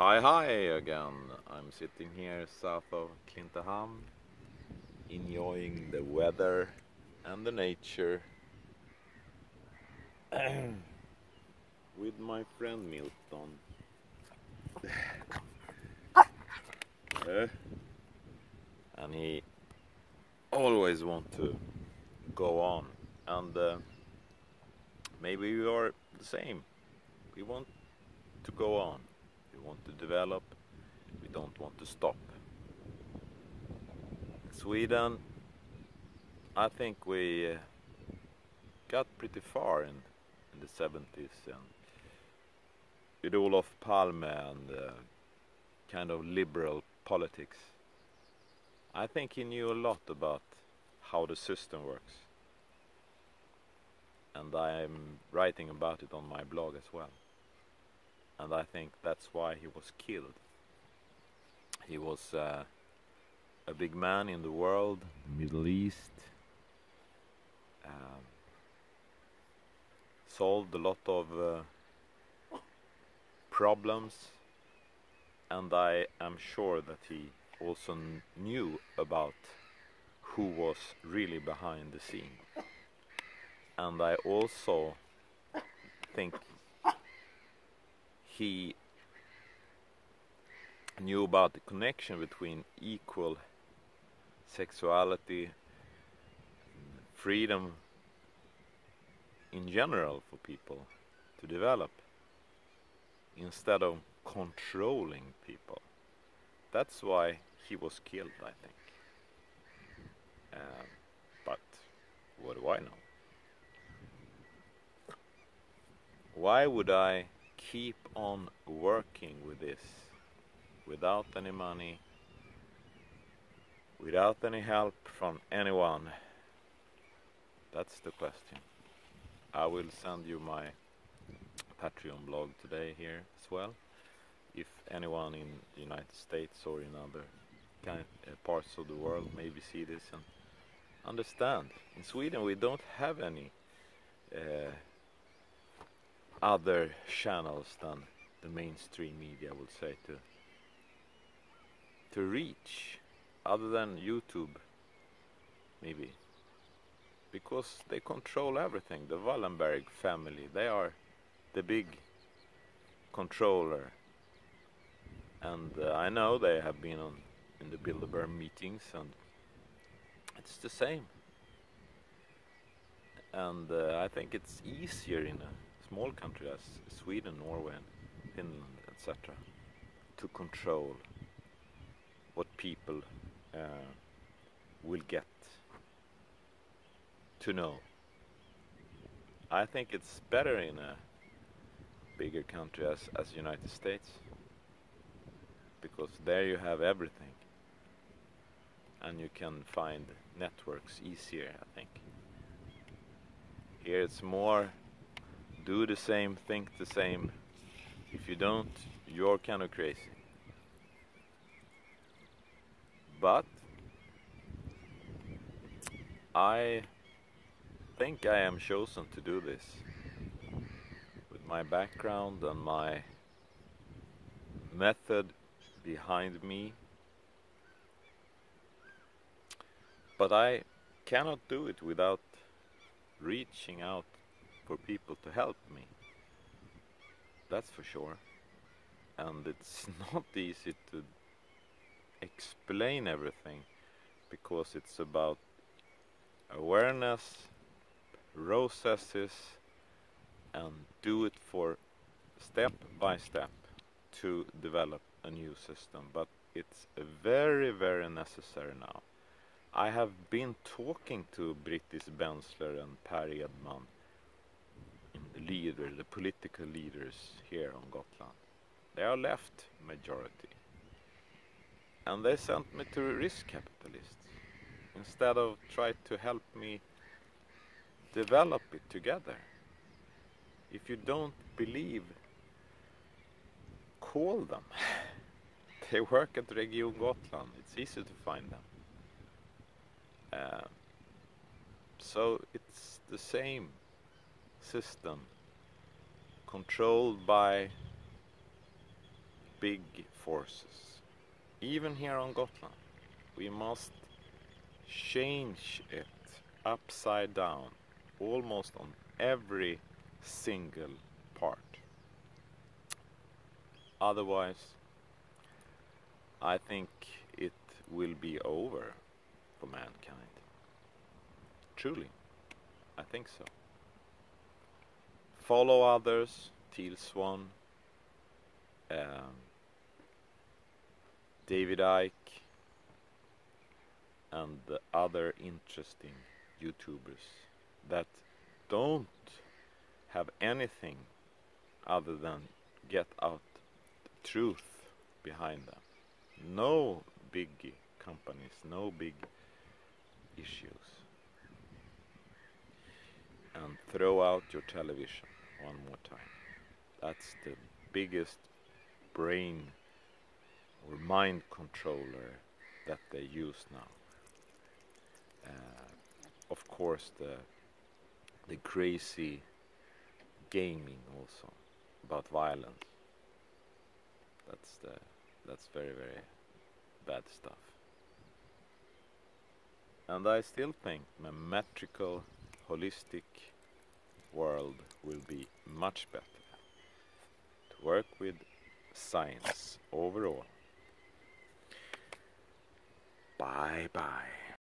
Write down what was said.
Hi again. I'm sitting here south of Klintehamn, enjoying the weather and the nature with my friend Milton. And he always want to go on, and maybe we are the same. We want to go on. We want to develop. We don't want to stop. In Sweden, I think we got pretty far in the 70s and with Olof Palme and kind of liberal politics. I think he knew a lot about how the system works, and I'm writing about it on my blog as well. And I think that's why he was killed. He was a big man in the world, Middle East, solved a lot of problems, and I am sure that he also knew about who was really behind the scene. And I also think he knew about the connection between equal sexuality, freedom in general for people to develop, instead of controlling people. That's why he was killed, I think. But what do I know? Why would I keep on working with this without any money, without any help from anyone? That's the question. I will send you my Patreon blog today here as well. If anyone in the United States or in other parts of the world maybe see this and understand. In Sweden we don't have any other channels than the mainstream media would say to reach, other than YouTube maybe, because they control everything. The Wallenberg family, they are the big controller, and I know they have been in the Bilderberg meetings, and it's the same. And I think it's easier in a small country as Sweden, Norway, and Finland, etc., to control what people will get to know. I think it's better in a bigger country as United States, because there you have everything and you can find networks easier, I think. Here it's more do the same, think the same. If you don't, you're kind of crazy. But I think I am chosen to do this with my background and my method behind me. But I cannot do it without reaching out for people to help me. That's for sure. And it's not easy to explain everything, because it's about awareness, processes, and do it for step by step to develop a new system. But it's very, very necessary now. I have been talking to Brittis Bensler and Per Edman, the political leaders here on Gotland. They are left majority. And they sent me to risk capitalists instead of try to help me develop it together. If you don't believe, call them. They work at Region Gotland. It's easy to find them. So it's the same system, controlled by big forces, even here on Gotland. We must change it upside down, almost on every single part. Otherwise, I think it will be over for mankind. Truly, I think so. Follow Others, Teal Swan, David Icke, and the other interesting YouTubers that don't have anything other than get out the truth behind them. No big companies, no big issues. And throw out your television one more time. That's the biggest brain or mind controller that they use now. Of course, the crazy gaming also about violence. That's very, very bad stuff. And I still think the metrical, holistic world will be much better to work with science overall. Bye bye.